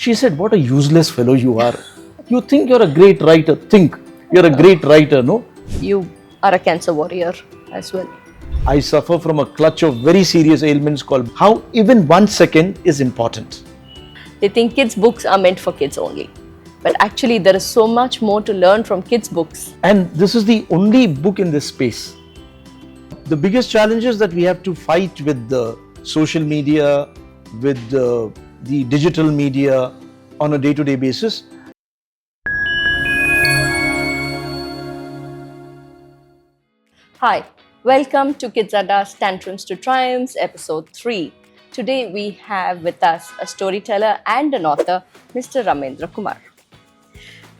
She said, "What a useless fellow you are. You think you're a great writer. Think you're a great writer, no?" You are a cancer warrior as well. I suffer from a clutch of very serious ailments called how even 1 second is important. They think kids' books are meant for kids only. But actually, there is so much more to learn from kids' books. And this is the only book in this space. The biggest challenges that we have to fight with the social media, with the digital media on a day-to-day basis. Hi, welcome to Kydzadda's Tantrums to Triumphs, episode 3. Today we have with us a storyteller and an author, Mr. Ramendra Kumar.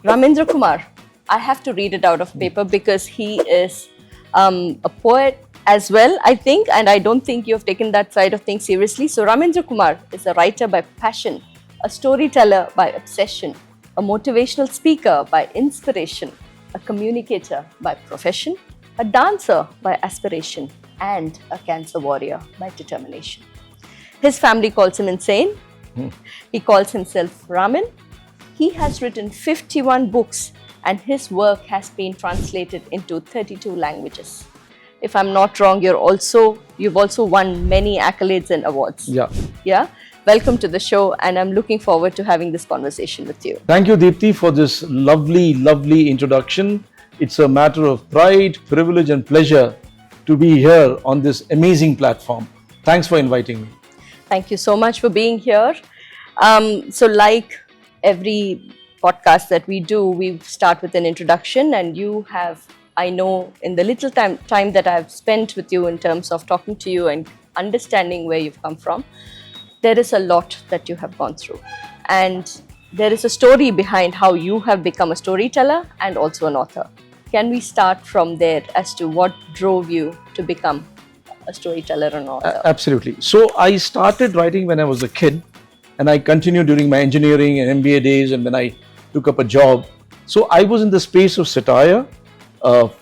Ramendra Kumar, I have to read it out of paper because he is a poet as well, I think, and I don't think you have taken that side of things seriously. So Ramendra Kumar is a writer by passion, a storyteller by obsession, a motivational speaker by inspiration, a communicator by profession, a dancer by aspiration, and a cancer warrior by determination. His family calls him insane. He calls himself Ramen. He has written 51 books and his work has been translated into 32 languages. If I'm not wrong, you've also won many accolades and awards. Yeah. Welcome to the show, and I'm looking forward to having this conversation with you. Thank you, Deepti, for this lovely introduction. It's a matter of pride, privilege, and pleasure to be here on this amazing platform. Thanks for inviting me. Thank you so much for being here. So like every podcast that we do, we start with an introduction, and you have, I know, in the little time that I've spent with you in terms of talking to you and understanding where you've come from, there is a lot that you have gone through. And there is a story behind how you have become a storyteller and also an author. Can we start from there as to what drove you to become a storyteller and author? Absolutely. So I started writing when I was a kid, and I continued during my engineering and MBA days, and when I took up a job. So I was in the space of satire,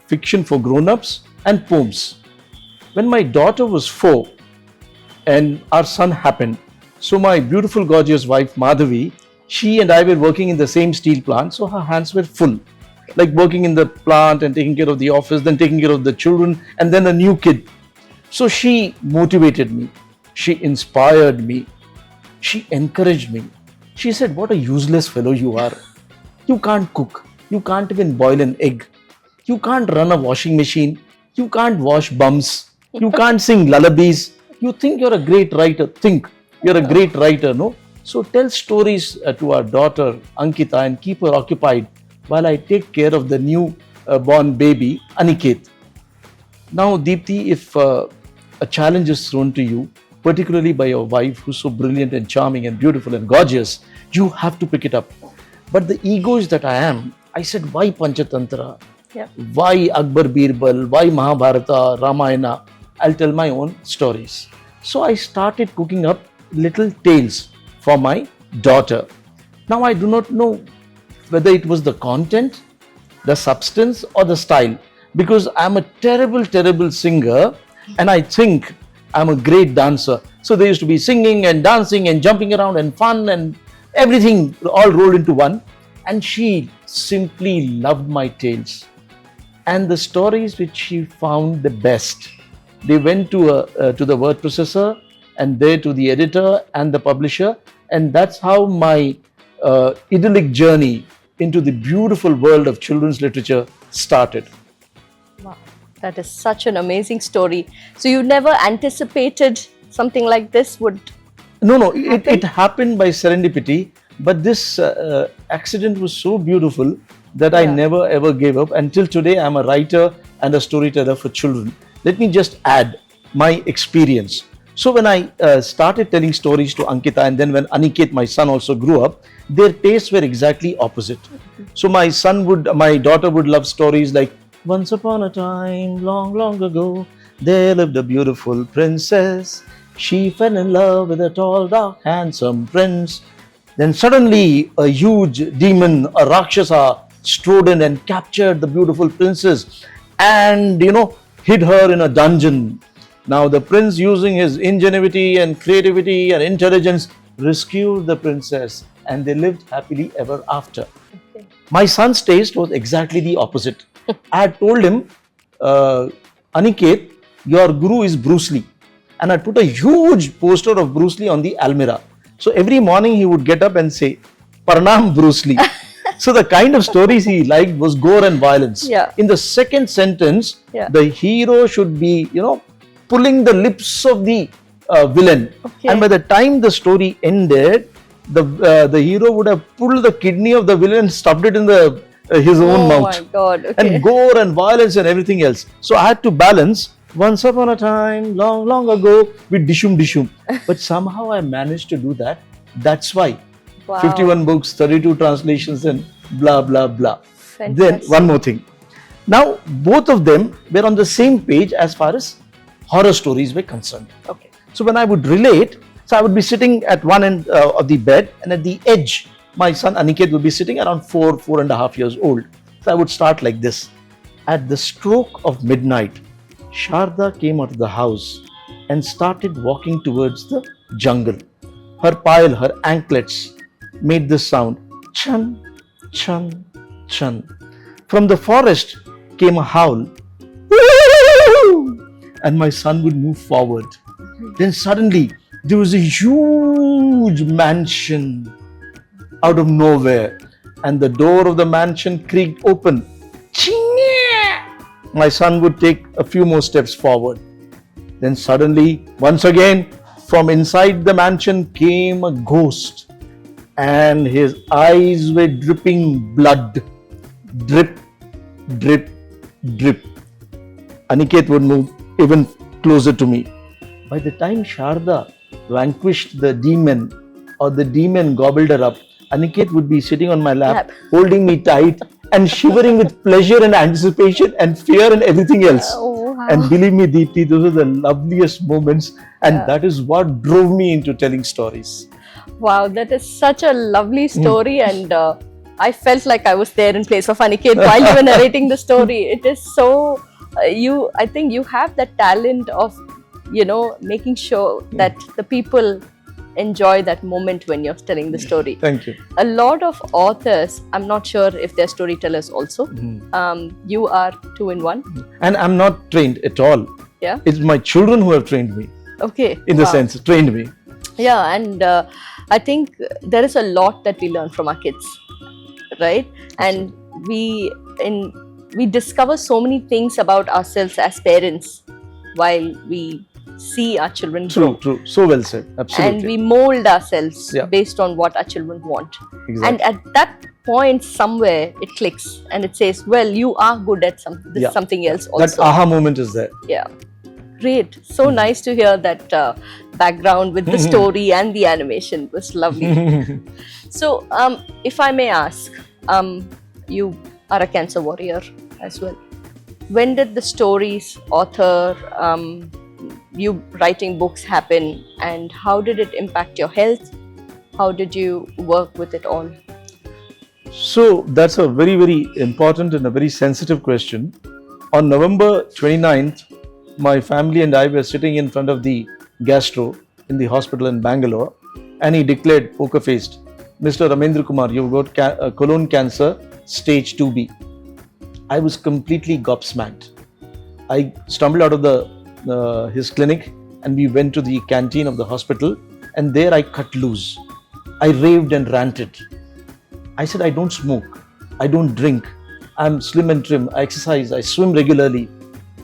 fiction for grown-ups, and poems. When my daughter was 4 and our son happened, so my beautiful, gorgeous wife Madhavi, she and I were working in the same steel plant, so her hands were full. Like working in the plant and taking care of the office, then taking care of the children, and then a new kid. So she motivated me, she inspired me, she encouraged me. She said, "What a useless fellow you are. You can't cook, you can't even boil an egg, you can't run a washing machine, you can't wash bums, you can't sing lullabies. You think you're a great writer. Think you're a great writer, no? So tell stories to our daughter Ankita and keep her occupied while I take care of the new born baby, Aniket." Now, Deepti, if a challenge is thrown to you, particularly by your wife who's so brilliant and charming and beautiful and gorgeous, you have to pick it up. But the egoist that I am, I said, why Panchatantra? Why Akbar Birbal? Why Mahabharata, Ramayana? I'll tell my own stories. So I started cooking up little tales for my daughter. Now I do not know whether it was the content, the substance, or the style, because I'm a terrible singer, and I think I'm a great dancer. So there used to be singing and dancing and jumping around and fun and everything all rolled into one. And she simply loved my tales. And the stories which she found the best, they went to the word processor, and there to the editor and the publisher. And that's how my idyllic journey into the beautiful world of children's literature started. Wow, that is such an amazing story. So you never anticipated something like this would No, it happened by serendipity, but this accident was so beautiful that I never ever gave up. Until today, I'm a writer and a storyteller for children. Let me just add my experience. So when I started telling stories to Ankita, and then when Aniket, my son, also grew up, their tastes were exactly opposite. So my daughter would love stories like, "Once upon a time, long ago, there lived a beautiful princess. She fell in love with a tall, dark, handsome prince. Then suddenly a huge demon, a Rakshasa, strode in and captured the beautiful princess and, hid her in a dungeon. Now the prince, using his ingenuity and creativity and intelligence, rescued the princess, and they lived happily ever after. Okay. My son's taste was exactly the opposite. I had told him, Aniket, your guru is Bruce Lee. And I put a huge poster of Bruce Lee on the almirah. So every morning he would get up and say, Parnam Bruce Lee. So the kind of stories he liked was gore and violence. Yeah. In the second sentence, Yeah. the hero should be, pulling the lips of the villain. Okay. And by the time the story ended, the hero would have pulled the kidney of the villain and stuffed it in his own mouth. Oh my God. Okay. And gore and violence and everything else. So I had to balance. Once upon a time, long, long ago, with dishum. But somehow I managed to do that. That's why. Wow. 51 books, 32 translations, and blah, blah, blah. Then, Fantastic. one more thing. Now, both of them were on the same page as far as horror stories were concerned. Okay. So when I would relate, so I would be sitting at one end of the bed, and at the edge, my son Aniket would be sitting around 4.5 years old. So I would start like this. At the stroke of midnight, Sharda came out of the house and started walking towards the jungle. Her pile, her anklets made this sound, chun, chun, chun. From the forest came a howl, and my son would move forward. Then suddenly there was a huge mansion out of nowhere, and the door of the mansion creaked open. My son would take a few more steps forward. Then suddenly, once again, from inside the mansion came a ghost, and his eyes were dripping blood. Drip, drip, drip. Aniket would move even closer to me. By the time Sharda vanquished the demon, or the demon gobbled her up, Aniket would be sitting on my lap, holding me tight and shivering with pleasure and anticipation and fear and everything else. Oh, wow. And believe me, Deepti, those are the loveliest moments, and that is what drove me into telling stories. Wow, that is such a lovely story, and I felt like I was there in place of Aniket while you were narrating the story. It is so I think you have that talent of making sure that the people enjoy that moment when you're telling the story. Thank you. A lot of authors, I'm not sure if they're storytellers also. You are 2 in 1. And I'm not trained at all. Yeah. It's my children who have trained me. Okay. In the sense, trained me. Yeah, and I think there is a lot that we learn from our kids, right? And we discover so many things about ourselves as parents while we see our children grow. True. So well said. Absolutely. And we mold ourselves Yeah. based on what our children want. Exactly. And at that point, somewhere it clicks and it says, well, you are good at something else also. That aha moment is there. Yeah. Great. So nice to hear that background with the story and the animation. It was lovely. So, if I may ask, you are a cancer warrior as well. When did the stories, author, you writing books happen, and how did it impact your health? How did you work with it all? So that's a very, very important and a very sensitive question. On November 29th, my family and I were sitting in front of the gastro in the hospital in Bangalore, and he declared, poker-faced, Mr. Ramendra Kumar, you've got colon cancer, stage 2B. I was completely gobsmacked. I stumbled out of his clinic, and we went to the canteen of the hospital, and there I cut loose. I raved and ranted. I said, I don't smoke, I don't drink, I'm slim and trim, I exercise, I swim regularly.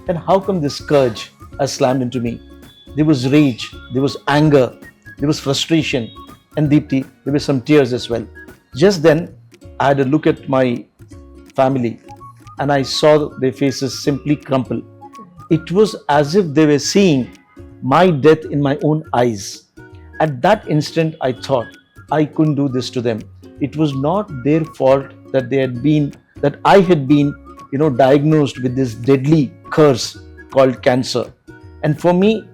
Then how come this scourge has slammed into me? There was rage, there was anger, there was frustration, and Deepti, there were some tears as well. Just then, I had a look at my family, and I saw their faces simply crumple. It was as if they were seeing my death in my own eyes. At that instant, I thought I couldn't do this to them. It was not their fault that I had been, diagnosed with this deadly curse called cancer. And for me,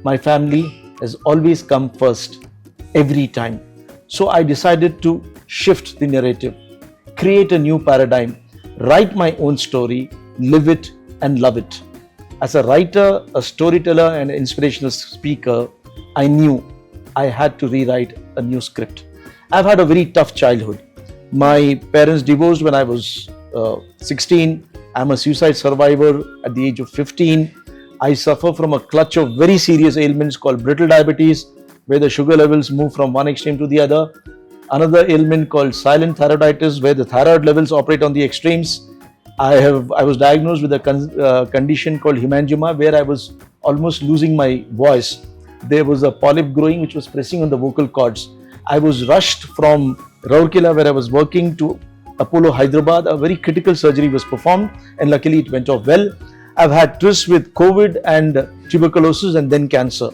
my family has always come first, every time. So I decided to shift the narrative, create a new paradigm, write my own story, live it and love it. As a writer, a storyteller and an inspirational speaker, I knew I had to rewrite a new script. I've had a very tough childhood. My parents divorced when I was 16. I'm a suicide survivor at the age of 15. I suffer from a clutch of very serious ailments called brittle diabetes, where the sugar levels move from one extreme to the other. Another ailment called silent thyroiditis, where the thyroid levels operate on the extremes. I was diagnosed with a condition called hemangioma, where I was almost losing my voice. There was a polyp growing which was pressing on the vocal cords. I was rushed from Rourkela, where I was working, to Apollo Hyderabad. A very critical surgery was performed, and luckily it went off well. I've had trysts with COVID and tuberculosis and then cancer.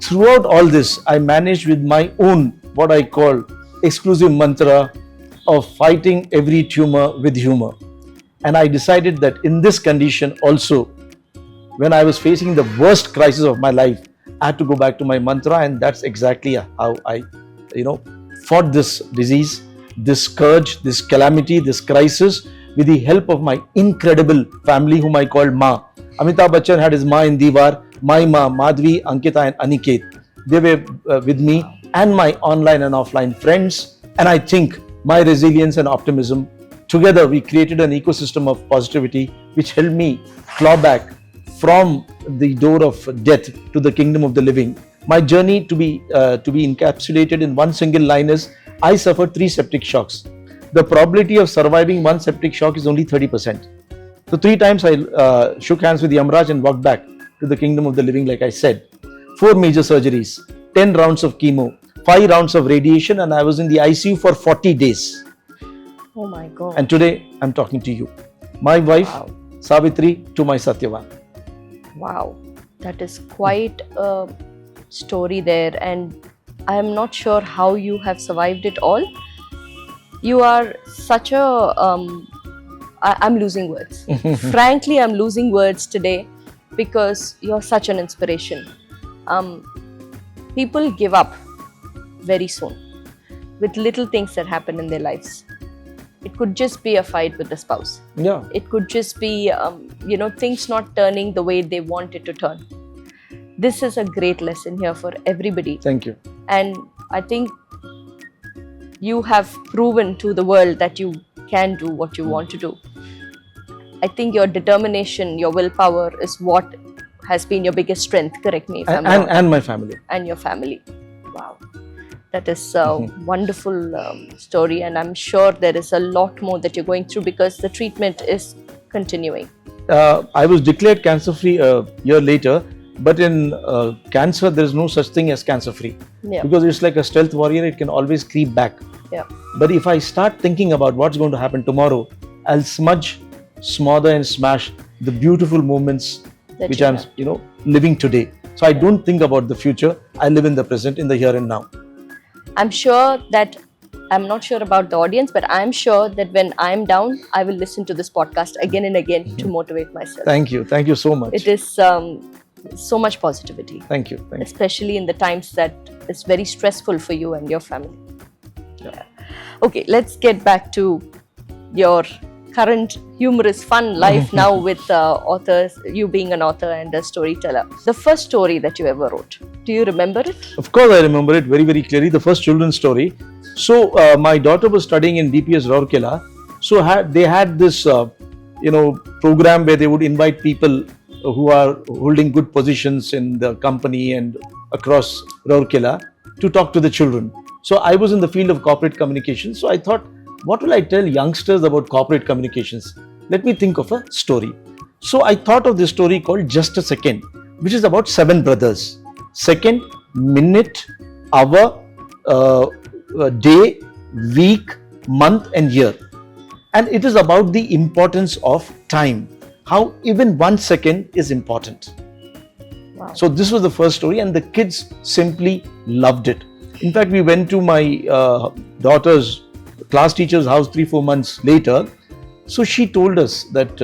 Throughout all this, I managed with my own, what I call, exclusive mantra of fighting every tumor with humor. And I decided that in this condition also, when I was facing the worst crisis of my life, I had to go back to my mantra, and that's exactly how I, fought this disease, this scourge, this calamity, this crisis, with the help of my incredible family, whom I called Ma. Amitabh Bachchan had his Ma in Diwar, my Ma, Madhvi, Ankita and Aniket. They were with me, and my online and offline friends. And I think my resilience and optimism, together we created an ecosystem of positivity which helped me claw back from the door of death to the kingdom of the living. My journey to be encapsulated in one single line is: I suffered 3 septic shocks. The probability of surviving one septic shock is only 30%. So 3 times I shook hands with Yamraj and walked back to the kingdom of the living, like I said. 4 major surgeries, 10 rounds of chemo, 5 rounds of radiation, and I was in the ICU for 40 days. Oh my God. And today I'm talking to you. My wife, wow. Savitri, to my Satyavan. Wow, that is quite a story there, and I am not sure how you have survived it all. You are such a I'm losing words. Frankly, I'm losing words today because you're such an inspiration. People give up very soon with little things that happen in their lives. It could just be a fight with the spouse. Yeah. It could just be, things not turning the way they want it to turn. This is a great lesson here for everybody. Thank you. And I think you have proven to the world that you can do what you want to do. I think your determination, your willpower is what has been your biggest strength. Correct me if I'm wrong. And my family. And your family. Wow. That is a wonderful story, and I'm sure there is a lot more that you're going through because the treatment is continuing. I was declared cancer-free a year later, but in cancer, there is no such thing as cancer-free. Yeah. Because it's like a stealth warrior, it can always creep back. Yeah. But if I start thinking about what's going to happen tomorrow, I'll smudge, smother and smash the beautiful moments that which I'm living today. So I don't think about the future, I live in the present, in the here and now. I'm sure that, I'm not sure about the audience, but I'm sure that when I'm down, I will listen to this podcast again and again to motivate myself. Thank you. Thank you so much. It is so much positivity. Thank you. Especially in the times that it's very stressful for you and your family. Yeah. Okay, let's get back to your current humorous fun life now with authors, you being an author and a storyteller. The first story that you ever wrote, do you remember it? Of course, I remember it very, very clearly. The first children's story. So, my daughter was studying in DPS Rourkela. So, they had this, program where they would invite people who are holding good positions in the company and across Rourkela to talk to the children. So, I was in the field of corporate communications. So, I thought, what will I tell youngsters about corporate communications? Let me think of a story. So, I thought of this story called Just a Second, which is about 7 brothers. Second, minute, hour, day, week, month and year. And it is about the importance of time. How even 1 second is important. Wow. So this was the first story and the kids simply loved it. In fact, we went to my daughter's class teacher's house 3-4 months later. So she told us that,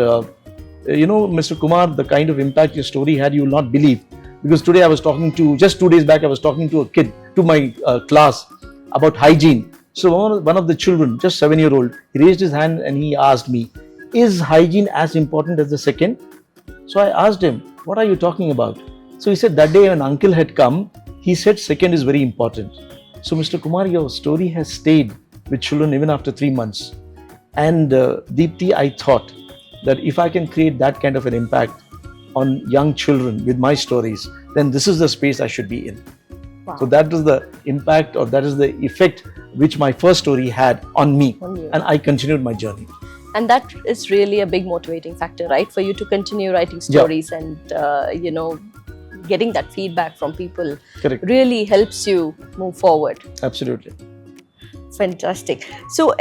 Mr. Kumar, the kind of impact your story had, you will not believe. Because today I was talking to, just 2 days back, I was talking to a kid, to my class about hygiene. So one of the children, just 7-year-old, he raised his hand and he asked me, is hygiene as important as the second? So I asked him, what are you talking about? So he said that day an uncle had come, he said second is very important. So Mr. Kumar, your story has stayed with children even after 3 months. And Deepti, I thought that if I can create that kind of an impact on young children with my stories, then this is the space I should be in. Wow. So that was the impact, or that is the effect which my first story had on me. And I continued my journey. And that is really a big motivating factor, right? For you to continue writing stories and, getting that feedback from people. Correct. Really helps you move forward. Absolutely. Fantastic. So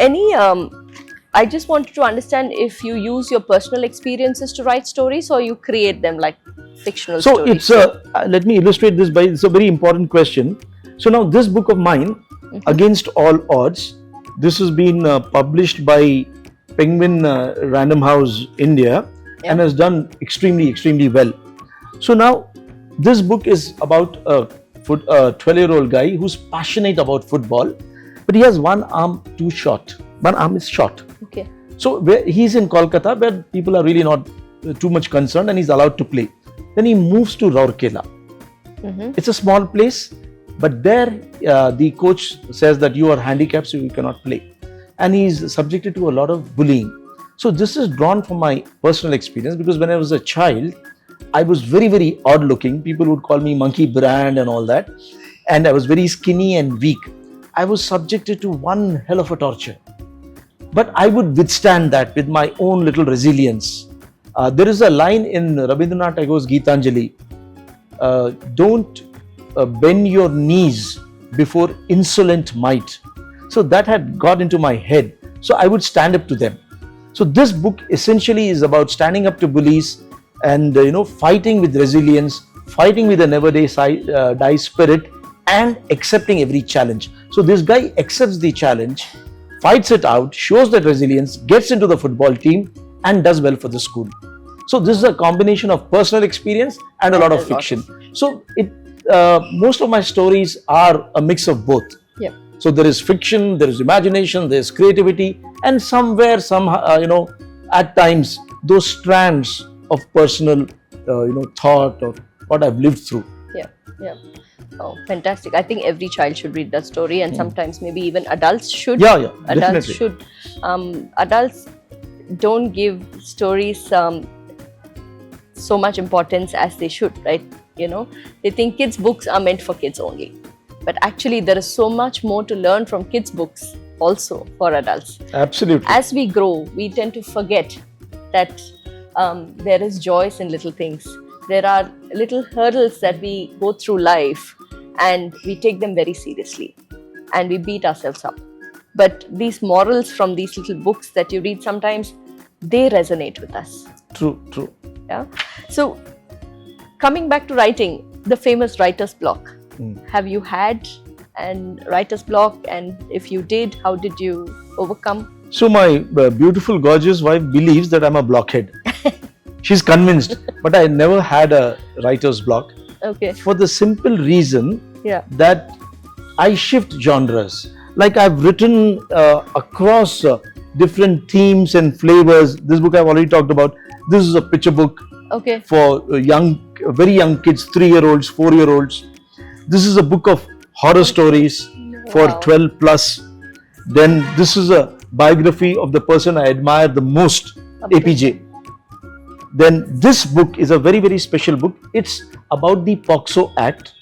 I just wanted to understand if you use your personal experiences to write stories or you create them like fictional stories. So let me illustrate this by, it's a very important question. So now this book of mine, Against All Odds, this has been published by Penguin Random House India and has done extremely well. So now this book is about a 12-year-old guy who's passionate about football, but he has one arm too short. One arm is short. Okay. So he's in Kolkata where people are really not too much concerned and he's allowed to play. Then he moves to Rourkela. It's a small place, but there the coach says that you are handicapped so you cannot play. And he's subjected to a lot of bullying. So this is drawn from my personal experience because when I was a child, I was very odd looking. People would call me monkey brand and all that. And I was very skinny and weak. I was subjected to one hell of a torture. But I would withstand that with my own little resilience. There is a line in Rabindranath Tagore's Gitanjali. Don't bend your knees before insolent might. So that had got into my head. So I would stand up to them. So this book essentially is about standing up to bullies and fighting with resilience, fighting with a never die spirit, and accepting every challenge. So this guy accepts the challenge, fights it out, shows that resilience, gets into the football team, and does well for the school. So this is a combination of personal experience and a lot of fiction. So most of my stories are a mix of both. Yeah. So there is fiction, there is imagination, there is creativity, and somewhere, at times, those strands of personal, thought or what I've lived through. Yeah. Oh, fantastic. I think every child should read that story, and sometimes maybe even adults should. Yeah, adults definitely. should. Adults don't give stories so much importance as they should, right? They think kids' books are meant for kids only. But actually, there is so much more to learn from kids' books also for adults. Absolutely. As we grow, we tend to forget that there is joys in little things. There are little hurdles that we go through life and we take them very seriously and we beat ourselves up. But these morals from these little books that you read sometimes, they resonate with us. True. Yeah. So coming back to writing, the famous writer's block. Have you had a writer's block, and if you did, how did you overcome? So my beautiful, gorgeous wife believes that I'm a blockhead. She's convinced, but I never had a writer's block. Okay. For the simple reason that I shift genres. Like I've written across different themes and flavors. This book I've already talked about. This is a picture book for very young kids, 3-year-olds, 4-year-olds. This is a book of horror stories for 12 plus. Then this is a biography of the person I admire the most, APJ. Then this book is a very special book. It's about the POXO Act,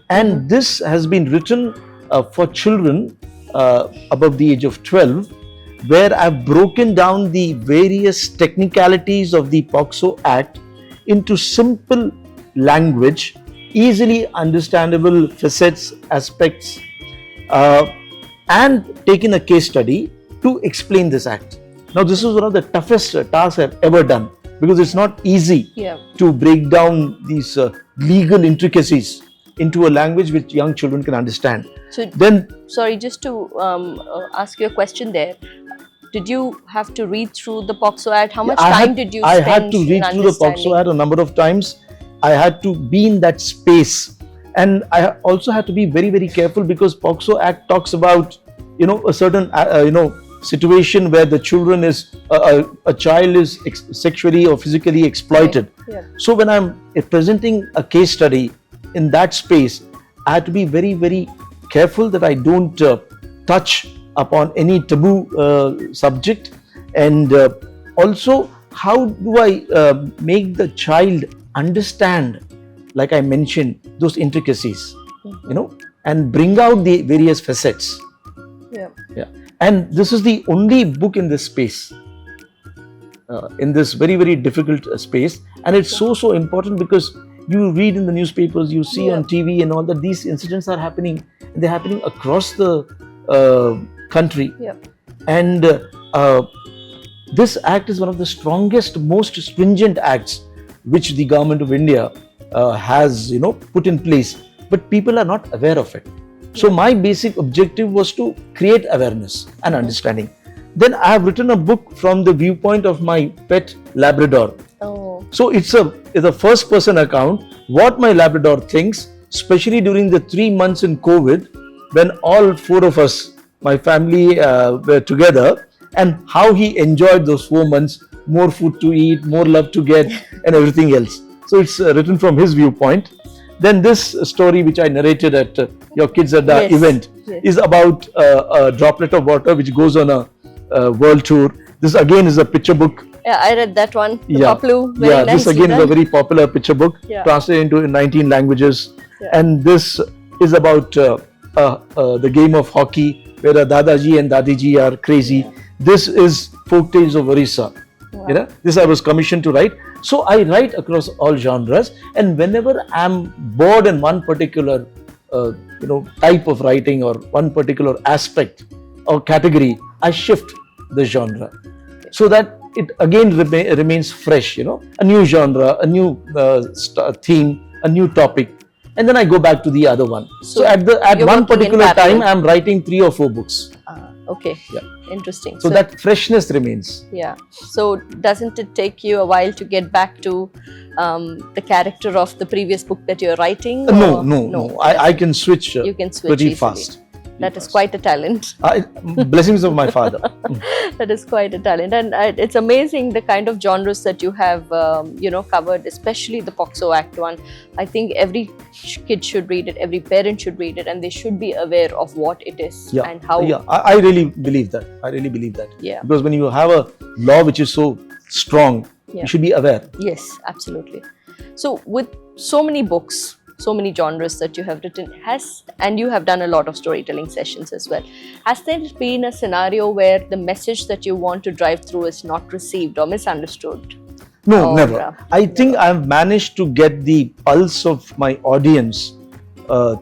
and this has been written for children above the age of 12, where I've broken down the various technicalities of the POXO Act into simple language, easily understandable facets, aspects, and taken a case study to explain this act. Now, this is one of the toughest tasks I've ever done, because it's not easy to break down these legal intricacies into a language which young children can understand. So then, sorry, just to ask you a question there. Did you have to read through the POXO Act? How much time did you spend? I had to read through the POXO Act a number of times. I had to be in that space, and I also had to be very careful, because POXO Act talks about a certain situation where the children is a child is sexually or physically exploited. So when I'm presenting a case study in that space, I have to be very, very careful that I don't touch upon any taboo subject, and also how do I make the child understand, like I mentioned, those intricacies, and bring out the various facets. Yeah. And this is the only book in this space, in this very, very difficult space, and it's so important because you read in the newspapers, you see on TV and all that these incidents are happening, and they're happening across the country. And this act is one of the strongest, most stringent acts which the government of India has put in place, but people are not aware of it. So my basic objective was to create awareness and understanding. Then I have written a book from the viewpoint of my pet Labrador. So it's a first person account, what my Labrador thinks, especially during the 3 months in COVID, when all 4 of us, my family, were together, and how he enjoyed those 4 months, more food to eat, more love to get, and everything else. So it's written from his viewpoint. Then this story which I narrated at your Kydzadda event is about a droplet of water which goes on a world tour. This again is a picture book. Yeah, I read that one. The Poplu, very this again is a very popular picture book, translated into 19 languages. And this is about the game of hockey, where Dadaji and Dadiji are crazy. This is folk tales of Orissa. This I was commissioned to write. So I write across all genres, and whenever I'm bored in one particular type of writing or one particular aspect or category, I shift the genre so that it again remains fresh, a new genre, a new theme, a new topic, and then I go back to the other one. So at one particular time, I'm writing 3 or 4 books. Okay. Interesting. So that freshness remains. Yeah. So doesn't it take you a while to get back to the character of the previous book that you're writing? No. I can switch. You can switch pretty easily. fast. That is quite a talent. Blessings of my father. That is quite a talent, and it's amazing the kind of genres that you have, covered, especially the POXO Act one. I think every kid should read it, every parent should read it, and they should be aware of what it is and how. I really believe that. Yeah. Because when you have a law which is so strong, you should be aware. Yes, absolutely. So with so many books, so many genres that you have written, and you have done a lot of storytelling sessions as well, has there been a scenario where the message that you want to drive through is not received or misunderstood? No, never. I think I've managed to get the pulse of my audience,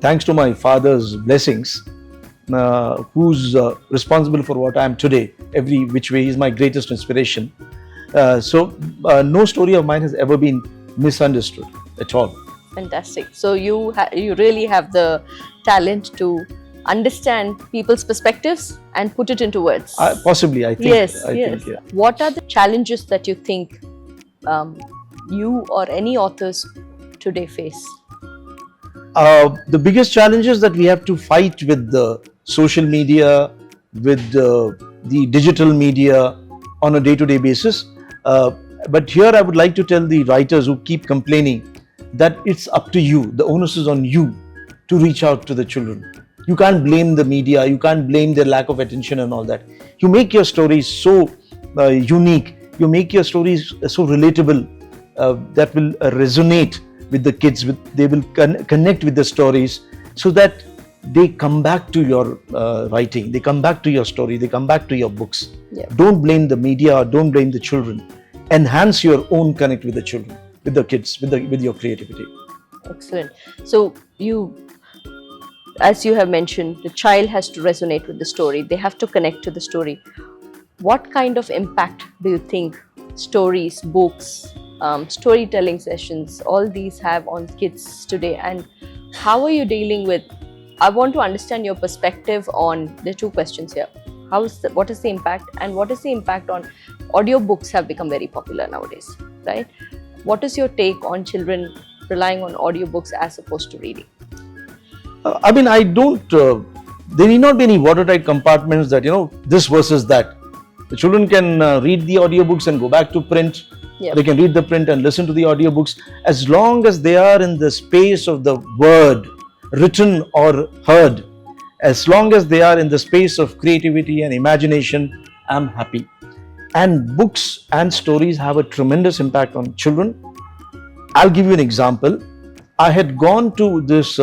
thanks to my father's blessings, who's responsible for what I am today. Every which way, he's my greatest inspiration. So no story of mine has ever been misunderstood at all. Fantastic. So you really have the talent to understand people's perspectives and put it into words. Possibly, I think. Yes. Think, yeah. What are the challenges that you think you or any authors today face? The biggest challenges that we have to fight with the social media, with the digital media on a day-to-day basis. But here I would like to tell the writers who keep complaining that it's up to you, the onus is on you to reach out to the children. You can't blame the media, you can't blame their lack of attention and all that. You make your stories so unique, you make your stories so relatable that will resonate with the kids, they will connect with the stories, so that they come back to your writing, they come back to your story, they come back to your books. Don't blame the media or don't blame the children. Enhance your own connect with the children, with the kids, with your creativity. Excellent. So as you have mentioned, the child has to resonate with the story. They have to connect to the story. What kind of impact do you think stories, books, storytelling sessions, all these have on kids today? And how are you dealing with, I want to understand your perspective on the 2 questions here. What is the impact, and what is the impact on audiobooks have become very popular nowadays, right? What is your take on children relying on audiobooks as opposed to reading? I don't, there need not be any watertight compartments that, this versus that. The children can read the audiobooks and go back to print. They can read the print and listen to the audiobooks. As long as they are in the space of the word, written or heard. As long as they are in the space of creativity and imagination, I'm happy. And books and stories have a tremendous impact on children. I'll give you an example. I had gone to this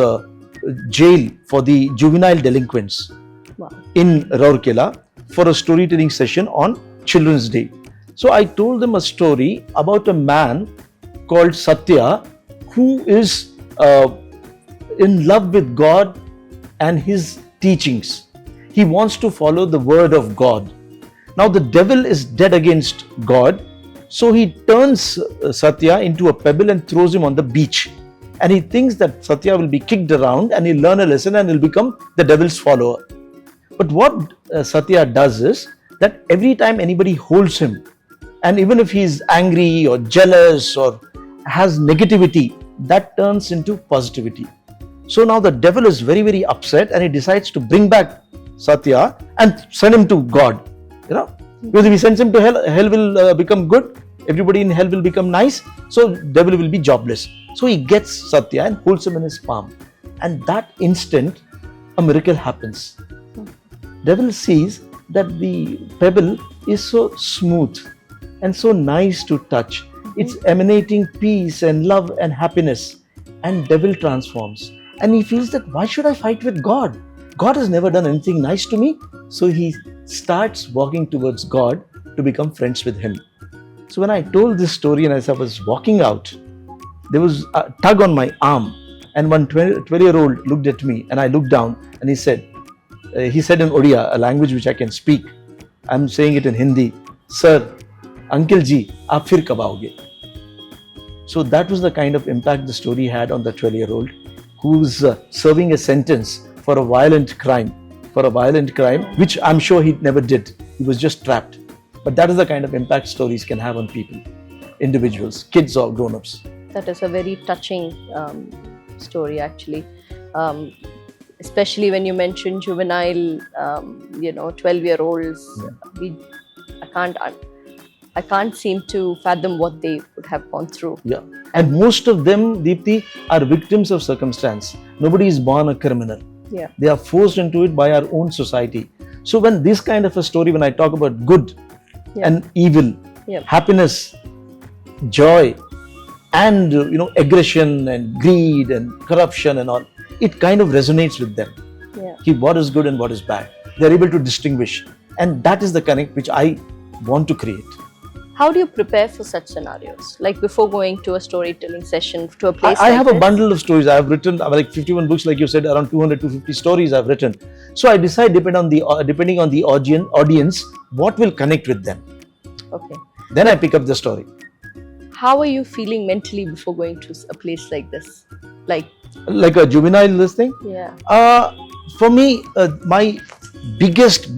jail for the juvenile delinquents Wow. in Rourkela for a storytelling session on Children's Day. So I told them a story about a man called Satya who is in love with God and his teachings. He wants to follow the word of God. Now the devil is dead against God, so he turns Satya into a pebble and throws him on the beach. And he thinks that Satya will be kicked around and he'll learn a lesson and he'll become the devil's follower. But what Satya does is that every time anybody holds him, and even if he's angry or jealous or has negativity, that turns into positivity. So now the devil is very, very upset and he decides to bring back Satya and send him to God. Because if he sends him to hell, hell will become good, everybody in hell will become nice, so devil will be jobless. So he gets Satya and holds him in his palm. And that instant, a miracle happens. Devil sees that the pebble is so smooth and so nice to touch. It's emanating peace and love and happiness. And devil transforms. And he feels that why should I fight with God? God has never done anything nice to me. So he starts walking towards God to become friends with him. So when I told this story and as I was walking out, there was a tug on my arm. And one 12-year-old looked at me and I looked down and he said in Odia, a language which I can speak. I'm saying it in Hindi. Sir, Uncle ji, aap fir kab aoge? So that was the kind of impact the story had on the 12-year-old who's serving a sentence for a violent crime, which I'm sure he never did. He was just trapped. But that is the kind of impact stories can have on people, individuals, kids or grown-ups. That is a very touching story, actually. Especially when you mention juvenile, 12-year-olds. Yeah. I can't seem to fathom what they would have gone through. Yeah. And most of them, Deepti, are victims of circumstance. Nobody is born a criminal. Yeah. They are forced into it by our own society. So when this kind of a story, when I talk about good and evil, happiness, joy, and aggression and greed and corruption and all, it kind of resonates with them. Yeah. What is good and what is bad. They're able to distinguish. And that is the connect which I want to create. How do you prepare for such scenarios? Like before going to a storytelling session, to a place I have a bundle of stories. I have written like 51 books, like you said, around 200-250 stories I've written. So I decide depending on the audience, what will connect with them. Okay. Then I pick up the story. How are you feeling mentally before going to a place like this? Like a juvenile this thing? Yeah. For me, my biggest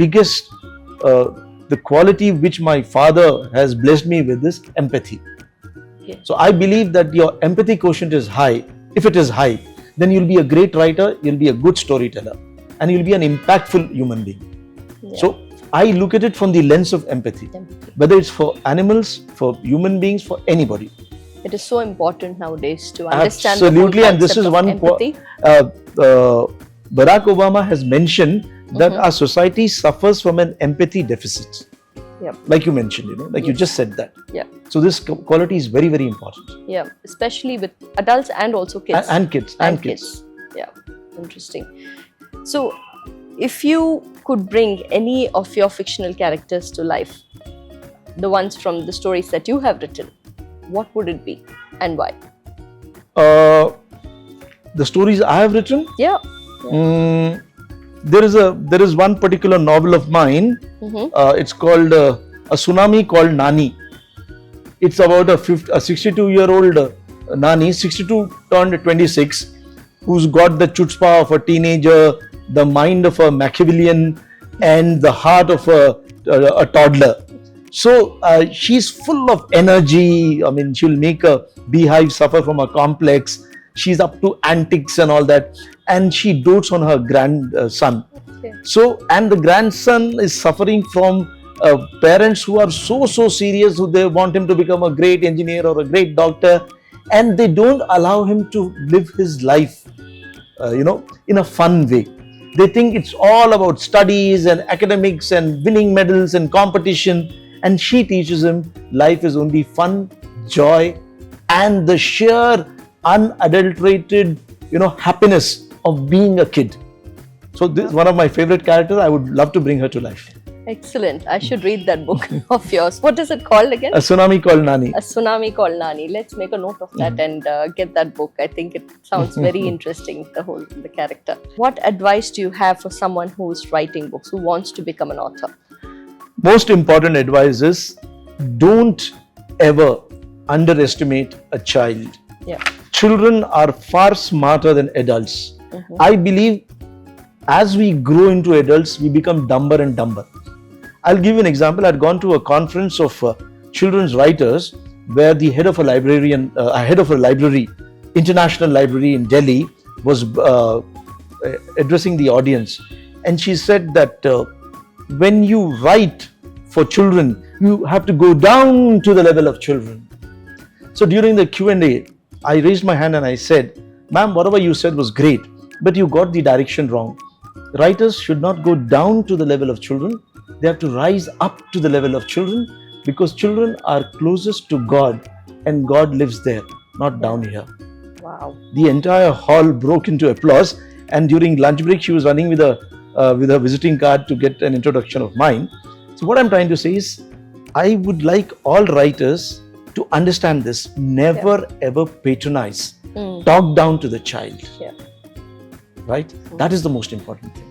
the quality which my father has blessed me with is empathy. Okay. So I believe that your empathy quotient is high. If it is high, then you'll be a great writer, you'll be a good storyteller, and you'll be an impactful human being. Yeah. So I look at it from the lens of empathy. Whether it's for animals, for human beings, for anybody. It is so important nowadays to understand absolutely, the whole and this is one empathy. Barack Obama has mentioned that our society suffers from an empathy deficit. Yep. Like you mentioned, like you just said that. Yeah. So this quality is very, very important. Yeah, especially with adults and also kids. And kids. Yeah, interesting. So, if you could bring any of your fictional characters to life, the ones from the stories that you have written, what would it be and why? The stories I have written? Yeah. There is one particular novel of mine. It's called A Tsunami Called Nani. It's about a 62-year-old Nani, 62 turned 26, who's got the chutzpah of a teenager, the mind of a Machiavellian, and the heart of a toddler. So she's full of energy. I mean, she'll make a beehive suffer from a complex. She's up to antics and all that. And she dotes on her grandson. Okay. So, and the grandson is suffering from parents who are so serious, who they want him to become a great engineer or a great doctor, and they don't allow him to live his life. in a fun way. They think it's all about studies and academics and winning medals and competition. And she teaches him life is only fun, joy, and the sheer unadulterated, happiness of being a kid. So this is one of my favorite characters. I would love to bring her to life. Excellent. I should read that book of yours. What is it called again? A Tsunami Called Nani. A Tsunami Called Nani. Let's make a note of that and get that book. I think it sounds very interesting, the character. What advice do you have for someone who's writing books, who wants to become an author? Most important advice is don't ever underestimate a child. Yeah. Children are far smarter than adults. I believe as we grow into adults, we become dumber and dumber. I'll give you an example. I'd gone to a conference of children's writers where the head of a library, international library in Delhi, was addressing the audience. And she said that when you write for children, you have to go down to the level of children. So during the Q&A, I raised my hand and I said, ma'am, whatever you said was great, but you got the direction wrong. Writers should not go down to the level of children. They have to rise up to the level of children, because children are closest to God and God lives there, not down here. Wow. The entire hall broke into applause, and during lunch break, she was running with a visiting card to get an introduction of mine. So what I'm trying to say is, I would like all writers to understand this. Never ever patronize. Talk down to the child. Yeah. Right? That is the most important thing.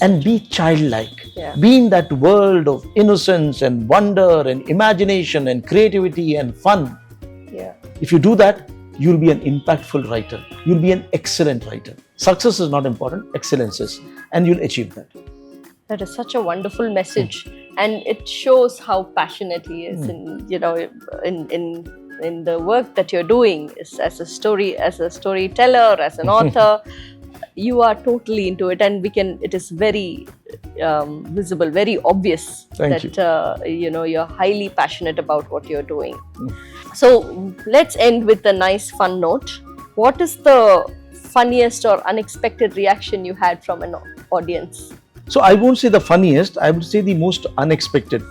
And be childlike. Yeah. Be in that world of innocence and wonder and imagination and creativity and fun. Yeah. If you do that, you'll be an impactful writer. You'll be an excellent writer. Success is not important, excellence is. And you'll achieve that. That is such a wonderful message. And it shows how passionate he is in the work that you're doing as a storyteller, as an author. You are totally into it, and it is very visible, very obvious you're highly passionate about what you're doing. So let's end with a nice fun note. What is the funniest or unexpected reaction you had from an audience? So I won't say the funniest, I would say the most unexpected.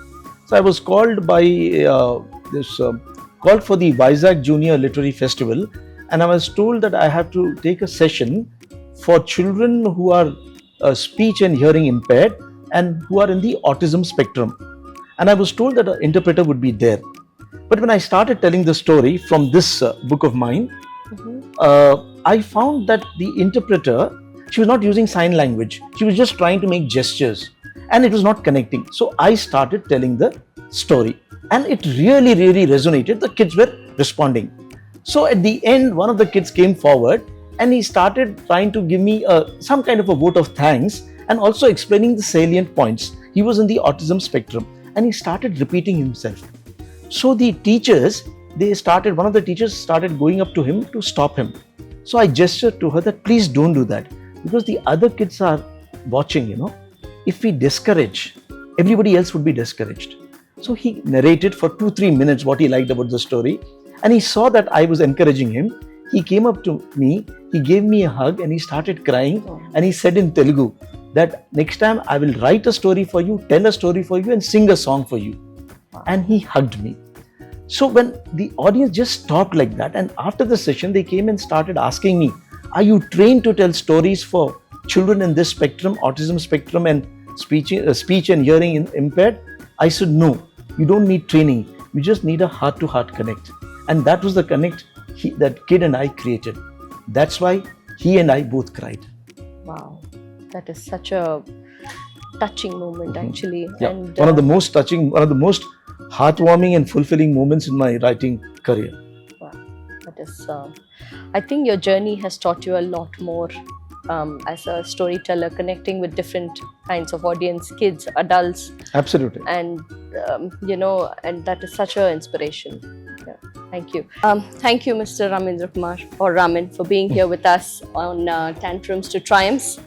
So I was called by called for the Vizag Junior Literary Festival, and I was told that I have to take a session for children who are speech and hearing impaired and who are in the autism spectrum. And I was told that an interpreter would be there. But when I started telling the story from this book of mine, I found that the interpreter, she was not using sign language. She was just trying to make gestures, and it was not connecting. So I started telling the story, and it really, really resonated. The kids were responding. So at the end, one of the kids came forward and he started trying to give me some kind of a vote of thanks, and also explaining the salient points. He was in the autism spectrum, and he started repeating himself. So the teachers, one of the teachers started going up to him to stop him. So I gestured to her that please don't do that, because the other kids are watching, If we discourage, everybody else would be discouraged. So he narrated for 2-3 minutes what he liked about the story, and he saw that I was encouraging him. He came up to me, he gave me a hug, and he started crying, and he said in Telugu that next time I will write a story for you, tell a story for you, and sing a song for you. And he hugged me. So when the audience just stopped like that, and after the session they came and started asking me, are you trained to tell stories for children in this spectrum, autism spectrum, and speech and hearing impaired? I said, no, you don't need training. You just need a heart-to-heart connect. And that was the connect that kid and I created. That's why he and I both cried. Wow, that is such a touching moment, actually. Yeah. And one of the most touching, one of the most heartwarming and fulfilling moments in my writing career. Wow, that is. I think your journey has taught you a lot more as a storyteller, connecting with different kinds of audience, kids, adults. Absolutely. And and that is such an inspiration. Yeah. Thank you. Thank you, Mr. Ramendra Kumar, or Ramen, for being here with us on Tantrums to Triumphs.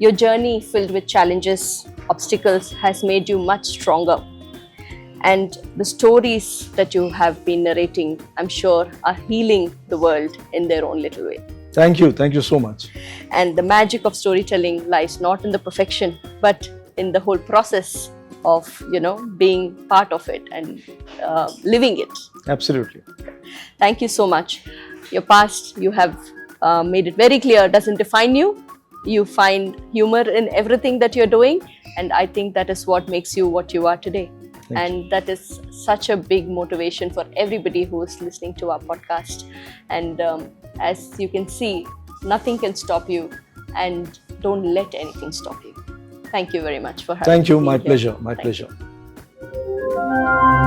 Your journey, filled with challenges, obstacles, has made you much stronger. And the stories that you have been narrating, I'm sure, are healing the world in their own little way. Thank you so much. And the magic of storytelling lies not in the perfection, but in the whole process of, being part of it and living it. Absolutely. Thank you so much. Your past, you have made it very clear, doesn't define you. You find humor in everything that you're doing, and I think that is what makes you what you are today. And that is such a big motivation for everybody who is listening to our podcast. And as you can see, nothing can stop you, and don't let anything stop you. Thank you very much for having me. Thank you. My here. pleasure. My Thank pleasure. you.